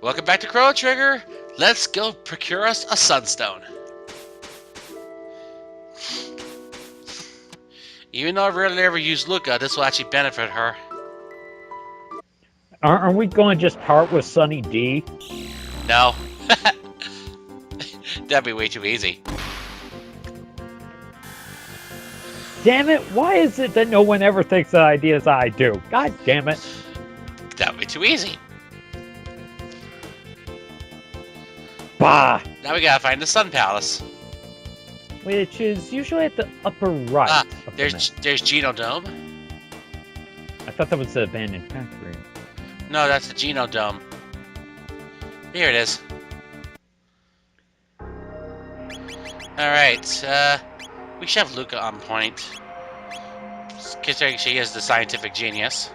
Welcome back to Chrono Trigger. Let's go procure us a sunstone. Even though I rarely ever use Luca, this will actually benefit her. Aren't we going to just part with Sunny D? No. That'd be way too easy. Damn it, why is it that no one ever thinks the ideas I do? God damn it. That'd be too easy. Bah! Now we gotta find the Sun Palace. Which is usually at the upper right. Of there's Genodome. I thought that was the abandoned factory. No, that's the Genodome. Here it is. Alright, we should have Luca on point. Considering she is the scientific genius.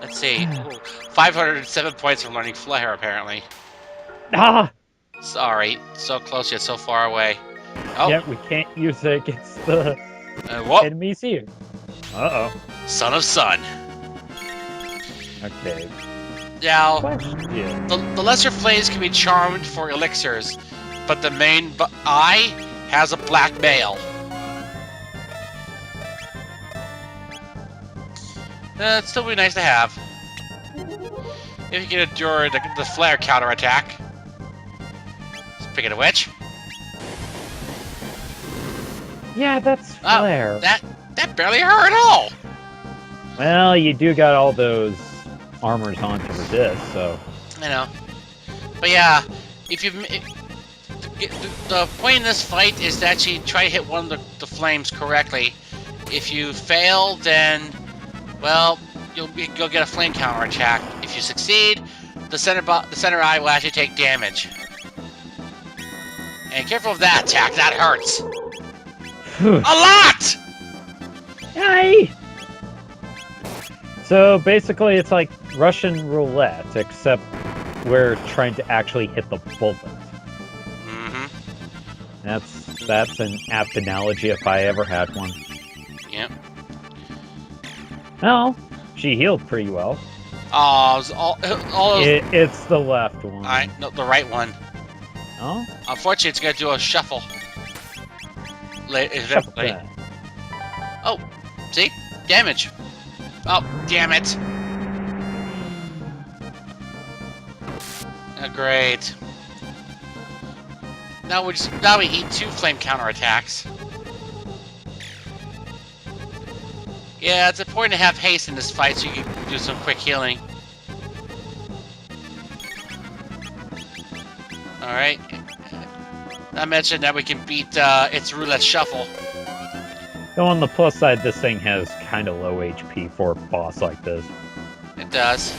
Let's see. Ooh, 507 points from learning Flare, apparently. Ah! Sorry, so close yet so far away. Oh. Yeah, we can't use it against the enemies here. Uh-oh. Son of Sun. Okay. Now, yeah. the lesser flames can be charmed for elixirs, but the main eye has a black male. It'd still be nice to have. If you can endure the flare counterattack. Speaking of which. Yeah, that's flare. That barely hurt at all. Well, you do got all those armors on to resist, so. I know. But yeah, if you the point in this fight is to actually try to hit one of the flames correctly. If you fail, then well, you'll get a flame counterattack. If you succeed, the center eye will actually take damage. And careful of that attack, that hurts. A lot! Yay! So basically it's like Russian roulette, except we're trying to actually hit the bullet. Mm-hmm. That's an apt analogy if I ever had one. Yep. Well, she healed pretty well. Oh, it's the left one. No, the right one. Oh? Unfortunately, it's gonna do a shuffle. Eventually. Oh, see? Damage. Oh, damn it. Oh, great. Now we eat 2 flame counterattacks. Yeah, it's important to have haste in this fight so you can do some quick healing. Alright. I mentioned that we can beat its roulette shuffle. Though on the plus side, this thing has kind of low HP for a boss like this. It does.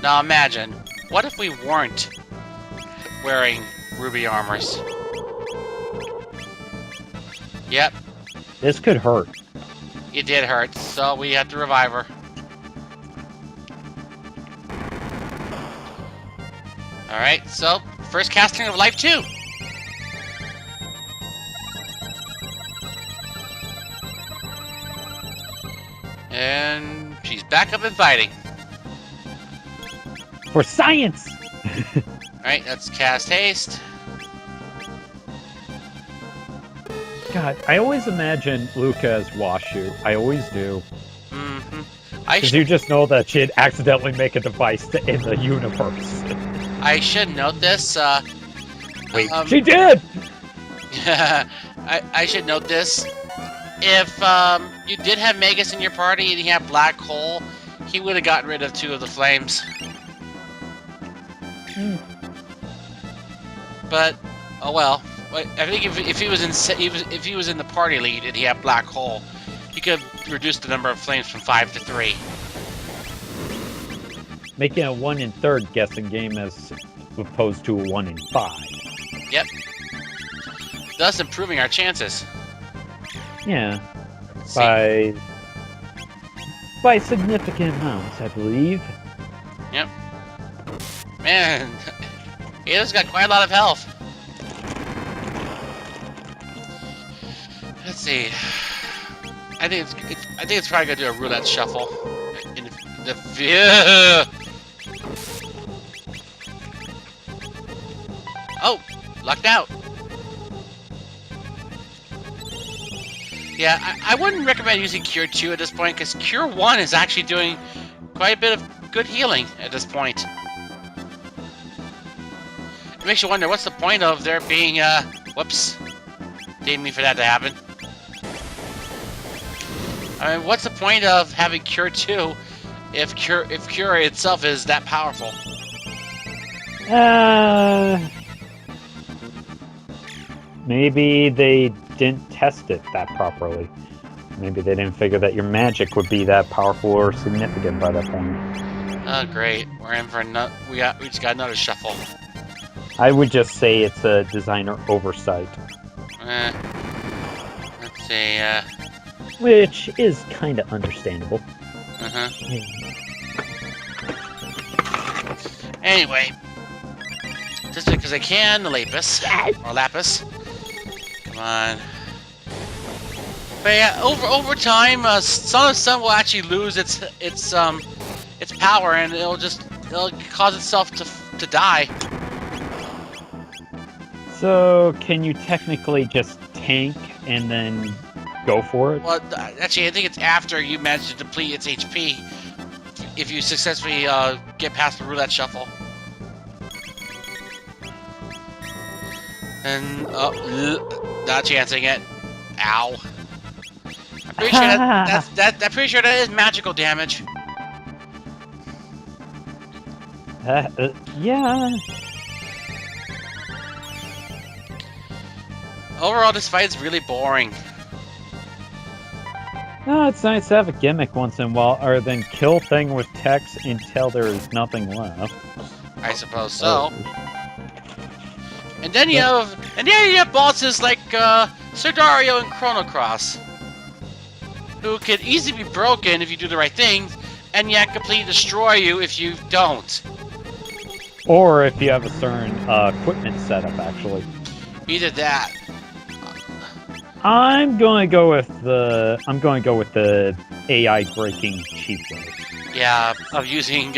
Now imagine, what if we weren't wearing ruby armors? Yep. This could hurt. It did hurt, so we had to revive her. Alright, so, first casting of Life 2. And she's back up and fighting. For science! Alright, let's cast haste. God, I always imagine Luca as Washu. I always do. Mm-hmm. Because you just know that she'd accidentally make a device in the universe. I should note this, Wait, she did! I should note this. If you did have Magus in your party and he had Black Hole, he would have gotten rid of 2 of the flames. But oh well. I think if he was in the party lead and he had Black Hole, he could reduce the number of flames from 5 to 3. Making a 1 in 3rd guessing game as opposed to a 1 in 5. Yep. Thus improving our chances. Yeah. By significant amounts, I believe. Yep. Man, Ada's got quite a lot of health. Let's see. I think it's probably gonna do a roulette shuffle. The view. Oh, lucked out. Yeah, I wouldn't recommend using Cure 2 at this point, because Cure 1 is actually doing quite a bit of good healing at this point. It makes you wonder, what's the point of there being, whoops. Didn't mean for that to happen. I mean, what's the point of having Cure 2 if Cure itself is that powerful? Maybe they didn't test it that properly. Maybe they didn't figure that your magic would be that powerful or significant by that point. Oh, great. We're in for another. We just got another shuffle. I would just say it's a designer oversight. Let's see, Which is kind of understandable. Anyway. Just because I can, the Lapis. Or Lapis. Come on. But yeah, over time, Son of Sun will actually lose its power, and it'll cause itself to die. So, can you technically just tank and then go for it? Well, actually, I think it's after you manage to deplete its HP, if you successfully get past the roulette shuffle. And, not chancing it. Ow. I'm pretty sure I'm pretty sure that is magical damage. Yeah. Overall, this fight is really boring. No, it's nice to have a gimmick once in a while, or then kill thing with text until there is nothing left. I suppose so. And then you have bosses like Sir Dario and Chrono Cross, who can easily be broken if you do the right things, and yet completely destroy you if you don't. Or if you have a certain equipment setup, actually. Either that. I'm going to go with the AI breaking cheap way. Yeah, of using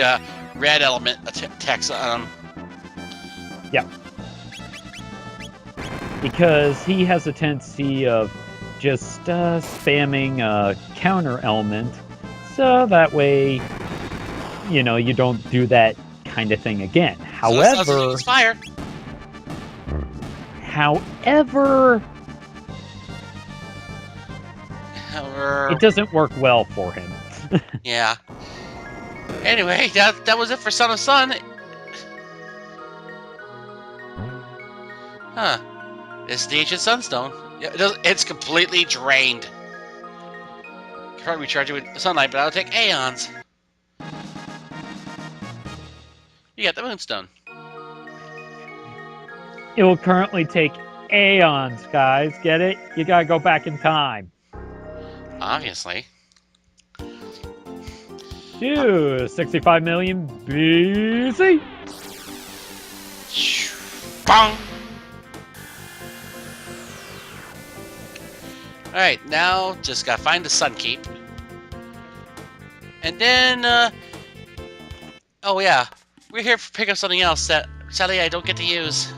red element attacks on him. Yep. Because he has a tendency of just spamming a counter element, so that way, you know, you don't do that kind of thing again. However, fire. However, it doesn't work well for him. Yeah. Anyway, that was it for Son of Sun. Huh. This is the Ancient Sunstone. It's completely drained. You can probably recharge it with sunlight, but that'll take aeons. You got the Moonstone. It will currently take aeons, guys. Get it? You gotta go back in time. Obviously. Dude, 65 million BC. Bong! Alright, now just gotta find the Sun Keep. And then, oh yeah, we're here to pick up something else that, sadly, I don't get to use.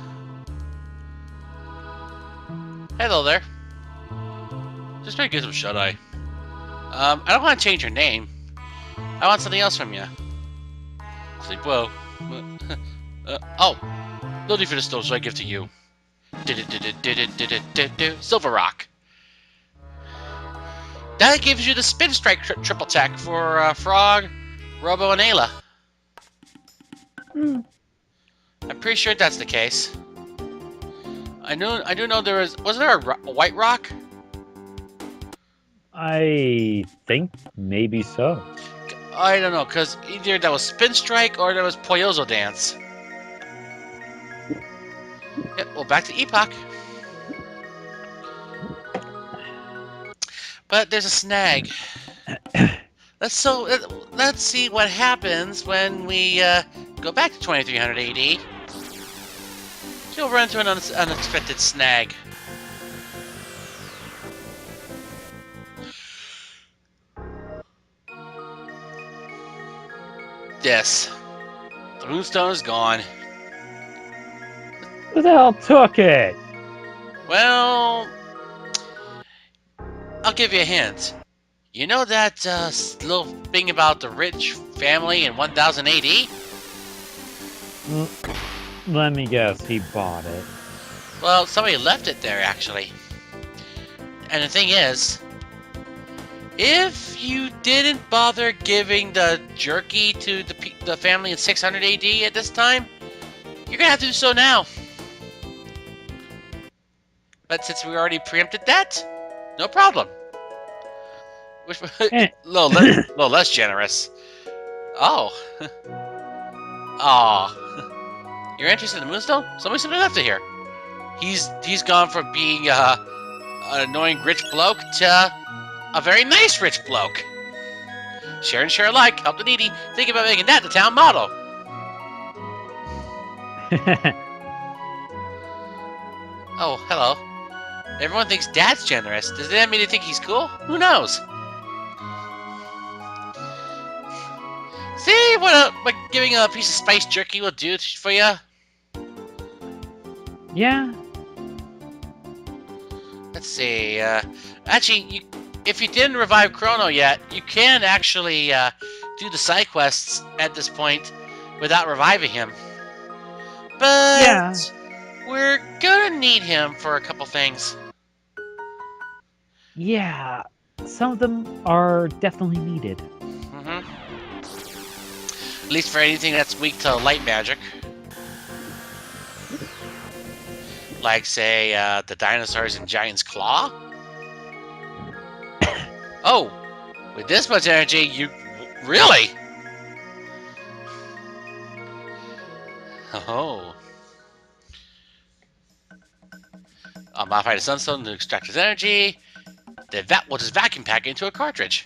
Hello there. Just make some shut-eye. I don't want to change your name. I want something else from you. Sleep well. Oh! No need for the stone, so I give to you. Silver Rock. That gives you the Spin Strike triple attack for Frog, Robo, and Ayla. I'm pretty sure that's the case. I do know there wasn't there a White Rock? I think maybe so. I don't know, because either that was Spin Strike or there was Poyozo Dance. Yeah, well, back to Epoch. But there's a snag. Let's see what happens when we go back to 2300 AD. You'll run into an unexpected snag. this? The moonstone is gone. Who the hell took it? Well, I'll give you a hint. You know that little thing about the rich family in 1000 AD? Let me guess, he bought it. Well, somebody left it there, actually. And the thing is, if you didn't bother giving the jerky to the family in 600 AD at this time, you're gonna have to do so now. But since we already preempted that, no problem. Which a little less generous. Oh. Aw. You're interested in the Moonstone? Somebody left it here. He's gone from being an annoying rich bloke to a very nice rich bloke. Share and share alike, help the needy. Think about making that the town motto. Oh, hello. Everyone thinks Dad's generous. Does that mean they think he's cool? Who knows? See what giving a piece of spiced jerky will do for you? Yeah. Let's see. Actually, if you didn't revive Chrono yet, you can actually do the side quests at this point without reviving him. But Yeah. we're gonna need him for a couple things. Yeah. Some of them are definitely needed. Mm-hmm. At least for anything that's weak to light magic. Like, say, the dinosaurs in Giant's Claw? Oh! With this much energy, you... Really? Oh. I'll modify the sunstone to extract his energy. We'll just vacuum pack it into a cartridge.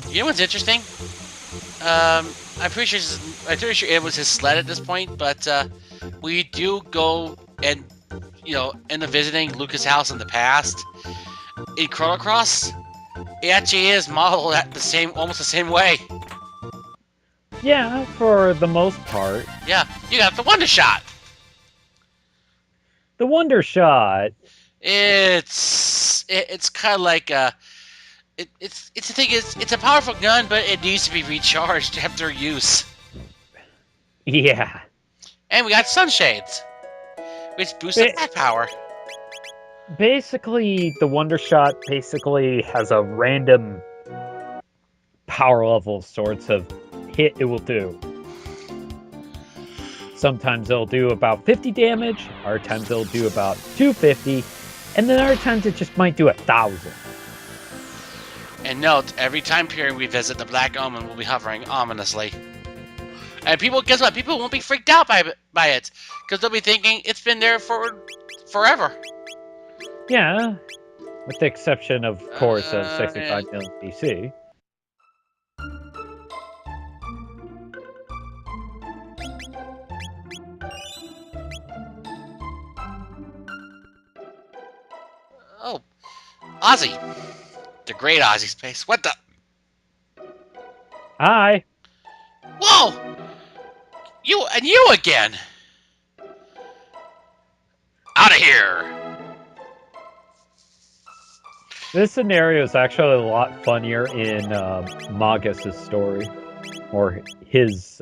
You know what's interesting? I'm pretty sure it was his sled at this point, but we do go and end up visiting Lucas' house in the past. In Chrono Cross, it actually is modeled at almost the same way. Yeah, for the most part. Yeah, you got the Wonder Shot. The Wonder Shot. It's kind of like it's the thing is it's a powerful gun, but it needs to be recharged after use. Yeah. And we got sunshades, which boosts attack power. Basically, the Wonder Shot basically has a random power level sorts of hit it will do. Sometimes it'll do about 50 damage, other times it'll do about 250, and then other times it just might do 1,000. And note, every time period we visit, the Black Omen will be hovering ominously. And guess what? People won't be freaked out by it, because they'll be thinking it's been there for forever. Yeah, with the exception, of course, of 65 million BC. Oh, Ozzie. The great Ozzie Space. What the? Hi. Whoa! You again! Out of here! This scenario is actually a lot funnier in Magus' story, or his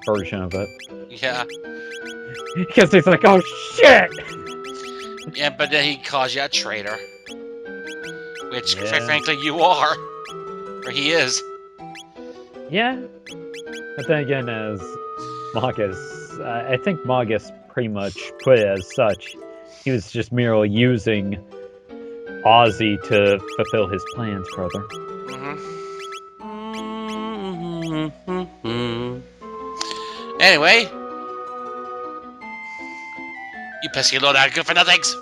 version of it. Yeah. Because he's like, oh shit! Yeah, but then he calls you a traitor. Which, quite frankly, you are. Or he is. Yeah. But then again, as Magus, I think Magus pretty much put it as such. He was just merely using Ozzie to fulfill his plans, brother. Anyway. You pesky low down good for nothings.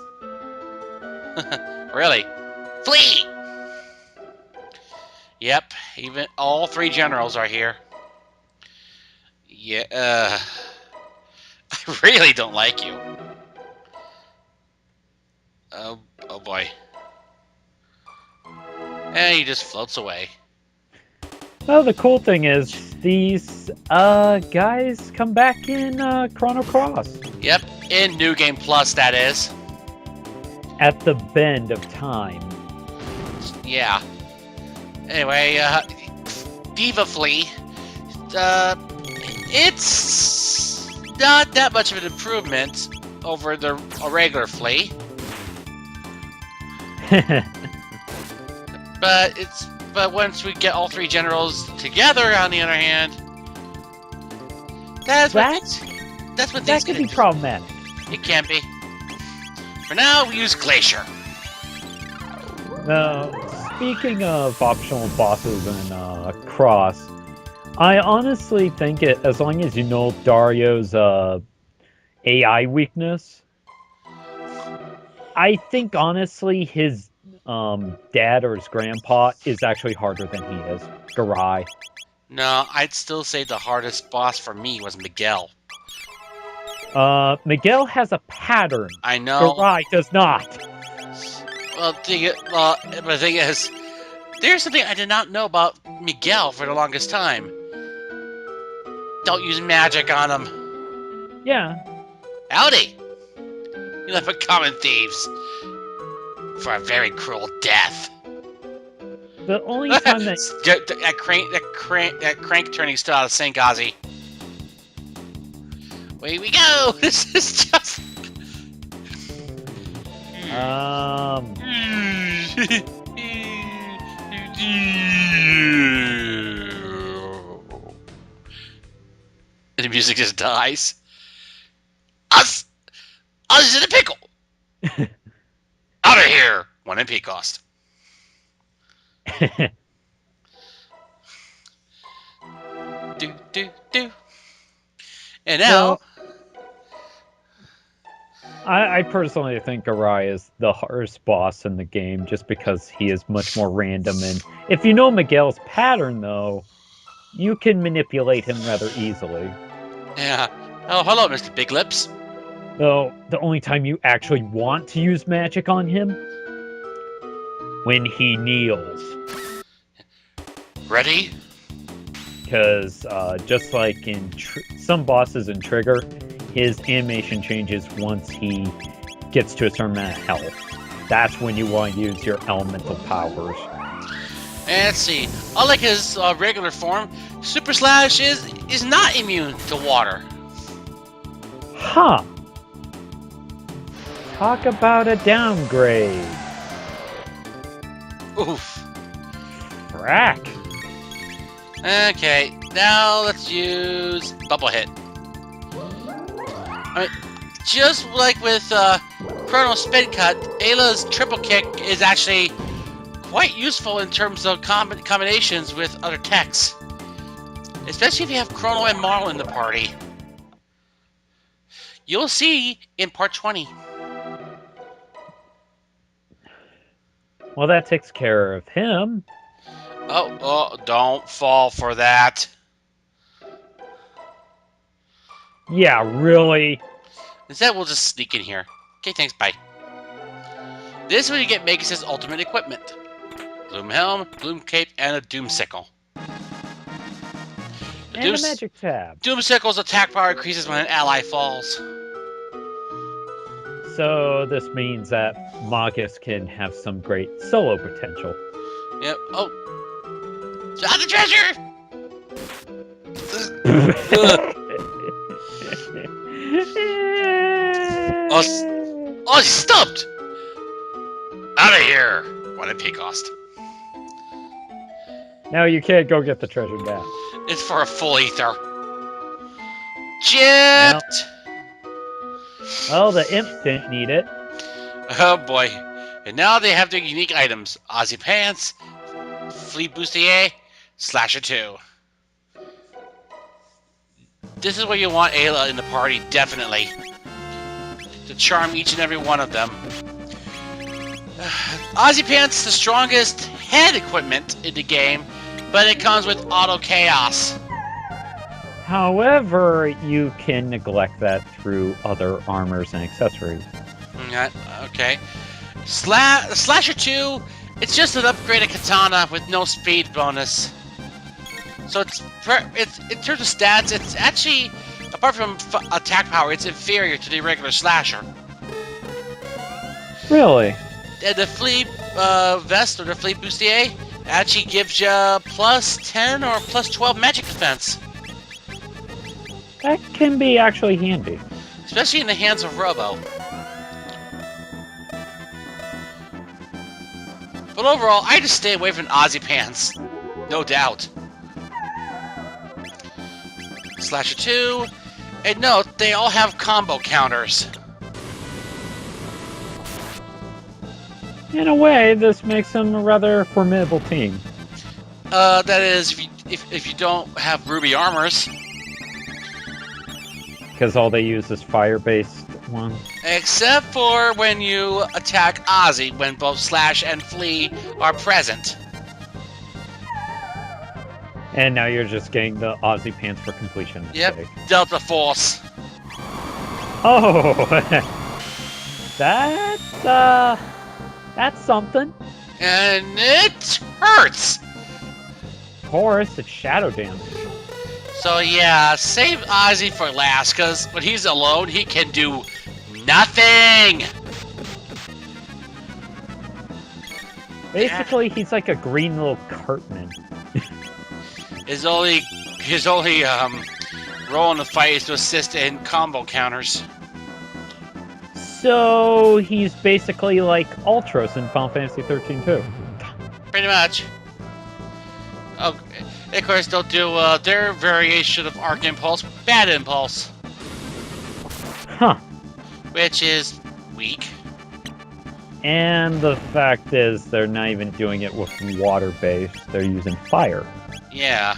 Really? Flee! Yep, even all three generals are here. Yeah, I really don't like you. Oh boy. And he just floats away. Well, the cool thing is these guys come back in Chrono Cross Yep, in New Game Plus, that is. at the bend of time. Yeah. Anyway, Diva Flea. It's not that much of an improvement over the regular Flea, but once we get all three generals together, on the other hand, that's what That could be problematic. It can be. For now, we use Glacier. Now, speaking of optional bosses in Cross, I honestly think as long as you know Dario's AI weakness, I think honestly his dad or his grandpa is actually harder than he is. Garai. No, I'd still say the hardest boss for me was Miguel. Miguel has a pattern. I know. Garai does not. Well, the thing is, there's something I did not know about Miguel for the longest time. Don't use magic on him. Yeah. Howdy! You left for common thieves. For a very cruel death. The only time that that crank turning still out of sync, Ozzie. Away we go! This is just... And the music just dies. Ozzie's in a pickle! Out of here! 1 MP cost. do. And now... Well, I personally think Garai is the hardest boss in the game just because he is much more random. And if you know Miguel's pattern, though, you can manipulate him rather easily. Yeah. Oh, hello, Mr. Big Lips. Though, the only time you actually want to use magic on him? When he kneels. Ready? Because just like in some bosses in Trigger, his animation changes once he gets to a certain amount of health. That's when you want to use your elemental powers. And let's see. Unlike his regular form, Super Slash is not immune to water. Huh. Talk about a downgrade. Oof. Frack. Okay, now let's use Bubble Hit. I mean, just like with Chrono Spin Cut, Ayla's triple kick is actually quite useful in terms of combinations with other techs. Especially if you have Chrono and Marl in the party. You'll see in part 20. Well, that takes care of him. Oh, don't fall for that. Yeah, really? Instead, we'll just sneak in here. Okay, thanks, bye. This is when you get Magus' ultimate equipment. Gloom Helm, Gloom Cape, and a Doom Sickle. And a magic tab. Doom Sickle's attack power increases when an ally falls. So this means that Magus can have some great solo potential. Yep. Oh. Found the treasure! Oh, he's stumped! Out of here! 1 MP cost. Now you can't go get the treasure back. It's for a full ether. Gypped! Well, the imps didn't need it. Oh boy. And now they have their unique items. Ozzie Pants, Flea Bustier, Slasher 2. This is where you want Ayla in the party, definitely. To charm each and every one of them. Ozzie Pants is the strongest head equipment in the game, but it comes with auto chaos. However, you can neglect that through other armors and accessories. Okay. Slasher 2, it's just an upgraded katana with no speed bonus. So it's in terms of stats, it's actually, apart from attack power, it's inferior to the regular slasher. Really? And the flea vest or the flea bustier actually gives you plus 10 or plus 12 magic defense. That can be actually handy. Especially in the hands of Robo. But overall, I just stay away from Ozzie pants. No doubt. Slasher 2. And note, they all have combo counters. In a way, this makes them a rather formidable team. That is, if you don't have ruby armors. Because all they use is fire-based ones. Except for when you attack Ozzie, when both Slash and Flea are present. And now you're just getting the Ozzie pants for completion. Yep, sake. Delta Force. Oh! That's something. And it hurts! Of course, it's shadow damage. So yeah, save Ozzie for last, because when he's alone, he can do nothing! Basically, he's like a green little Cartman. His only role in the fight is to assist in combo counters. So he's basically like Ultros in Final Fantasy 13 too. Pretty much. Oh, of course, they'll do their variation of Arc Impulse, Bad Impulse. Huh. Which is weak. And the fact is, they're not even doing it with water-based. They're using fire. Yeah.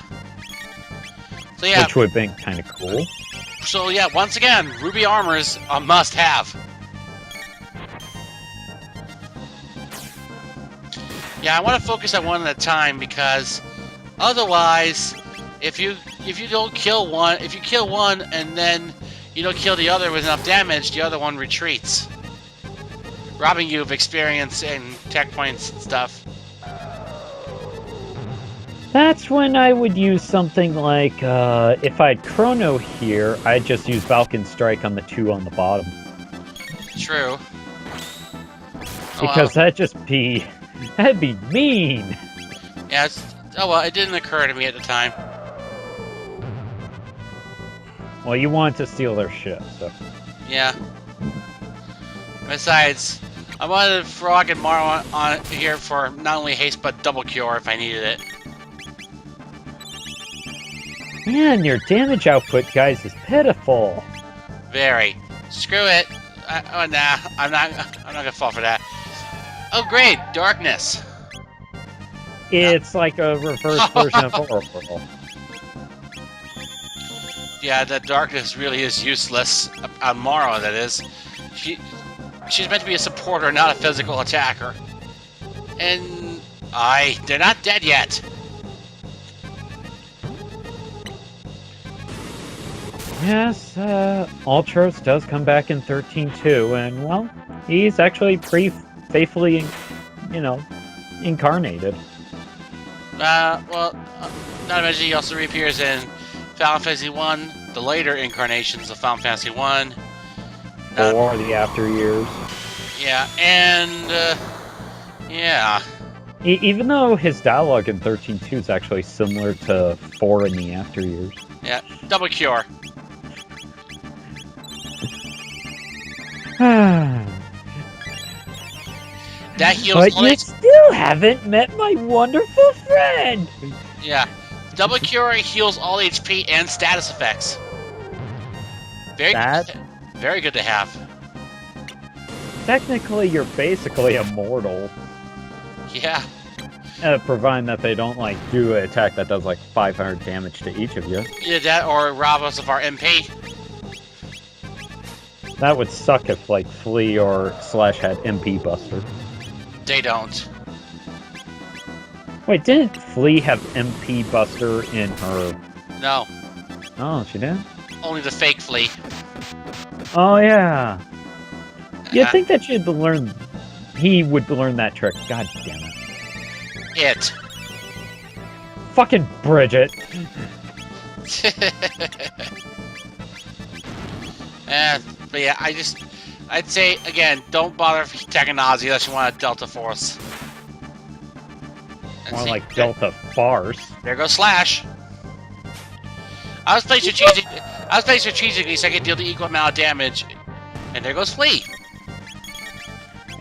So yeah. Which would have been kind of cool. So yeah, once again, Ruby Armor's a must-have. Yeah, I want to focus on one at a time because otherwise, if you don't kill one, if you kill one and then you don't kill the other with enough damage, the other one retreats, robbing you of experience and tech points and stuff. That's when I would use something like, if I had Chrono here, I'd just use Falcon Strike on the 2 on the bottom. True. Because that'd be mean! Yeah, oh well, it didn't occur to me at the time. Well, you wanted to steal their shit, so... Yeah. Besides, I wanted Frog and Maro on here for not only haste, but double cure if I needed it. Man, your damage output, guys, is pitiful. Very. Screw it. Oh, nah, I'm not gonna fall for that. Oh, great, darkness. It's like a reverse version of Oracle. Yeah, the darkness really is useless. On Maro, that is. She's meant to be a supporter, not a physical attacker. And they're not dead yet. Yes, Ultros does come back in 13 too, and well, he's actually pretty faithfully, incarnated. Well, not to mention he also reappears in Final Fantasy 1, the later incarnations of Final Fantasy 1. Or the after years. Yeah, and, yeah. Even though his dialogue in 13.2 is actually similar to 4 in the after years. Yeah, double cure. That heals But all you still haven't met my wonderful friend! Yeah. Double cure heals all HP and status effects. Very good to have. Technically, you're basically immortal. Yeah. Providing that they don't, do an attack that does, 500 damage to each of you. Either that or rob us of our MP. That would suck if, Flea or Slash had MP Buster. They don't. Wait, didn't Flea have MP Buster in her... No. Oh, she did? Only the fake Flea. Oh, yeah. You'd think that he would learn that trick. God damn it. Fucking Bridget. But yeah, I'd say, again, don't bother attacking Ozzie unless you want a Delta Force. And More see, like Delta Farce. there goes Slash. I was playing strategically so I could deal the equal amount of damage. And there goes Flea.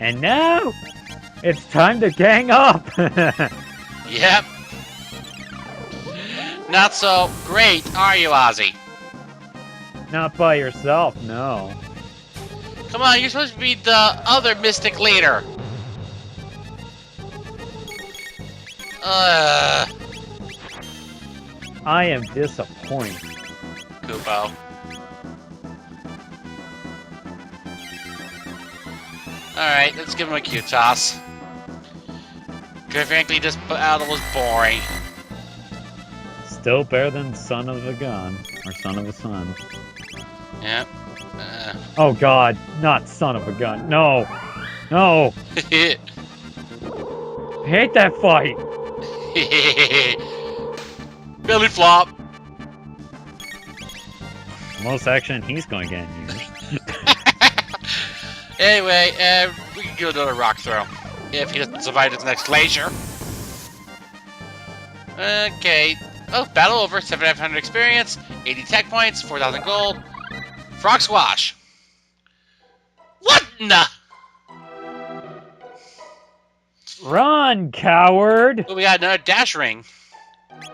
And now, it's time to gang up! Yep. Not so great, are you, Ozzie? Not by yourself, no. Come on, you're supposed to be the other Mystic leader. I am disappointed. Kupo. Alright, let's give him a Q-toss. Because frankly, this battle was boring. Still better than son of a gun. Or son of a son. Yep. Oh god, not son of a gun. No! No! I hate that fight! Belly flop. Most action he's going to get used. Anyway, we can do another rock throw. If he doesn't survive this next glacier. Okay. Oh, battle over. 7,500 experience, 80 tech points, 4,000 gold. Frog squash. What in the? Run, coward! Oh, we got another dash ring.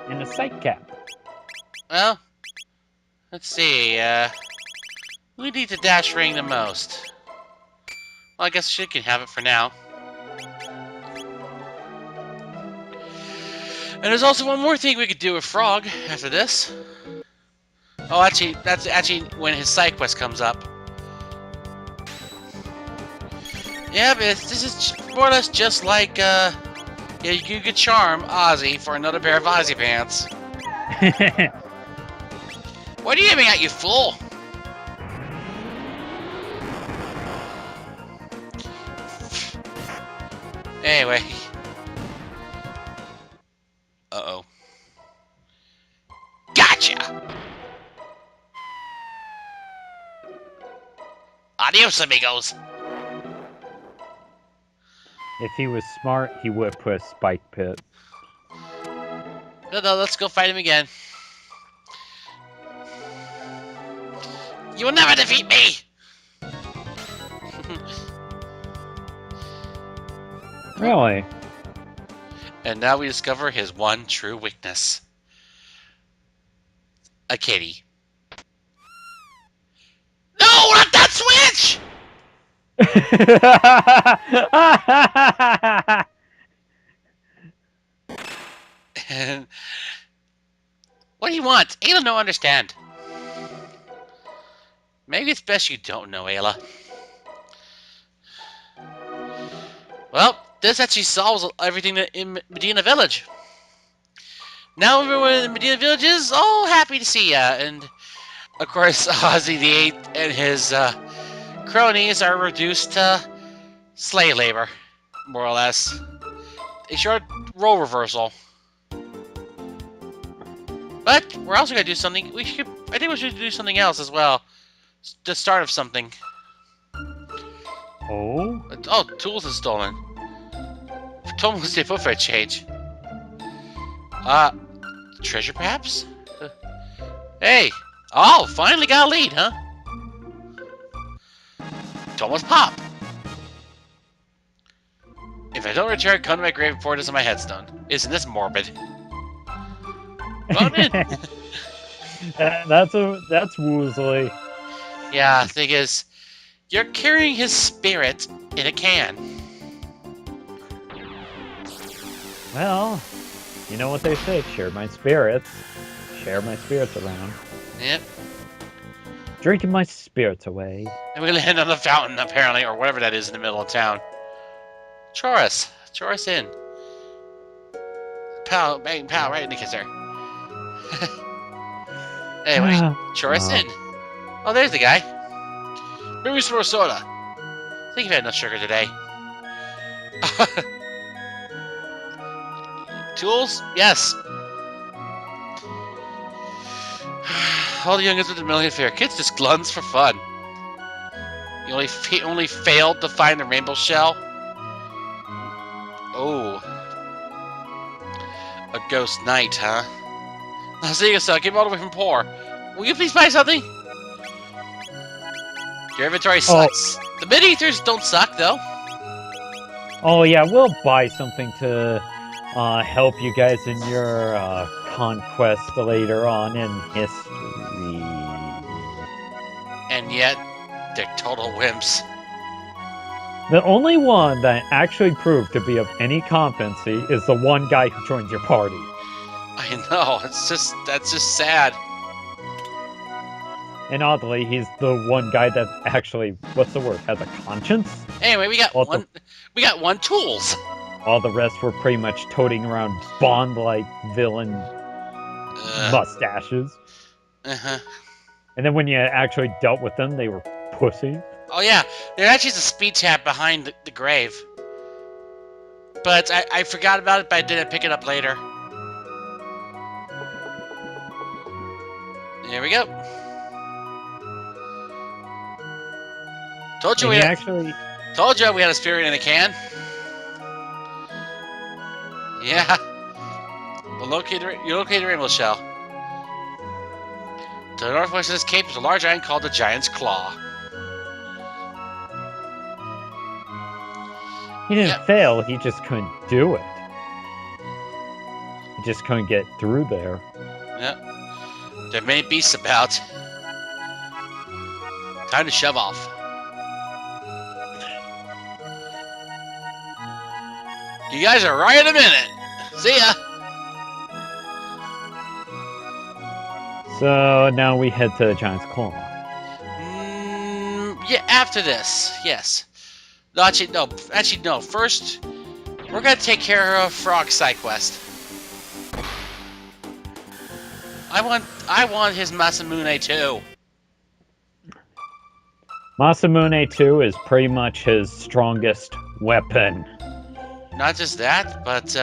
And a sight cap. Well, let's see. Who needs the dash ring the most? Well, I guess she can have it for now. And there's also one more thing we could do with Frog after this. Oh, actually, that's actually when his side quest comes up. Yeah, but this is more or less just like, yeah, you could charm Ozzie for another pair of Ozzie pants. What are you aiming at, you fool? Anyway. Uh-oh. Gotcha! Adios, amigos! If he was smart, he would put a spike pit. No, let's go fight him again. You will never defeat me! Really? And now we discover his one true weakness. A kitty. No, not that switch! And what do you want? Ayla don't understand. Maybe it's best you don't know, Ayla. Well, this actually solves everything in Medina Village. Now everyone in Medina Village is all happy to see ya, and of course Ozzie the Eighth and his cronies are reduced to slave labor, more or less. A short role reversal. But we're also gonna do something. I think we should do something else as well. The start of something. Oh? Oh, tools is stolen. Tomo stay put for a change. Treasure perhaps? Hey! Oh, finally got a lead, huh? Tomo's pop! If I don't return, come to my grave before it is on my headstone. Isn't this morbid? Well, that's woozly. yeah, thing is, you're carrying his spirit in a can. Well, you know what they say, share my spirits. Share my spirits around. Yep. Drinking my spirits away. And we're gonna end on the fountain, apparently, or whatever that is in the middle of town. Chorus. Chorus in. Pow, bang, pow, right in the kisser. Anyway, Chorus in. Oh, there's the guy. Bring me some more soda. I think you've had enough sugar today. Tools? Yes. All the youngins with a million fair kids just gluns for fun. You only failed to find the rainbow shell? Oh. A ghost knight, huh? Now see yourself, get all the way from poor. Will you please buy something? Your inventory sucks. The mid-ethers don't suck, though. Oh yeah, we'll buy something to help you guys in your conquest later on in history. And yet, they're total wimps. The only one that actually proved to be of any competency is the one guy who joins your party. I know, that's just sad. And oddly, he's the one guy that actually, what's the word, has a conscience? Anyway, we got one tools. All the rest were pretty much toting around Bond-like villain mustaches. Uh-huh. And then when you actually dealt with them, they were pussy. Oh yeah, there actually is a speed tab behind the grave. But I forgot about it, but I didn't pick it up later. There we go. Told you we had a spirit in a can. Yeah. You locate the rainbow shell. To the northwest of this cape is a large island called the Giant's Claw. He didn't fail, he just couldn't do it. He just couldn't get through there. Yep. There are many beasts about. Time to shove off. You guys are right in a minute. See ya. So now we head to the Giant's Claw. Yeah, after this, yes. No, actually, no. First, we're gonna take care of Frog's side quest. I want his Masamune too. Masamune 2 is pretty much his strongest weapon. Not just that, but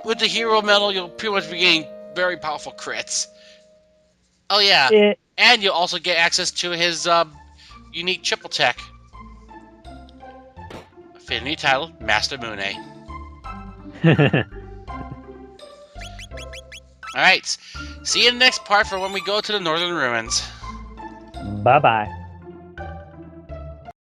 with the hero medal, you'll pretty much be getting very powerful crits. Oh yeah, and you'll also get access to his unique triple tech. Affinity title, Master Mune. Alright, see you in the next part for when we go to the Northern Ruins. Bye-bye.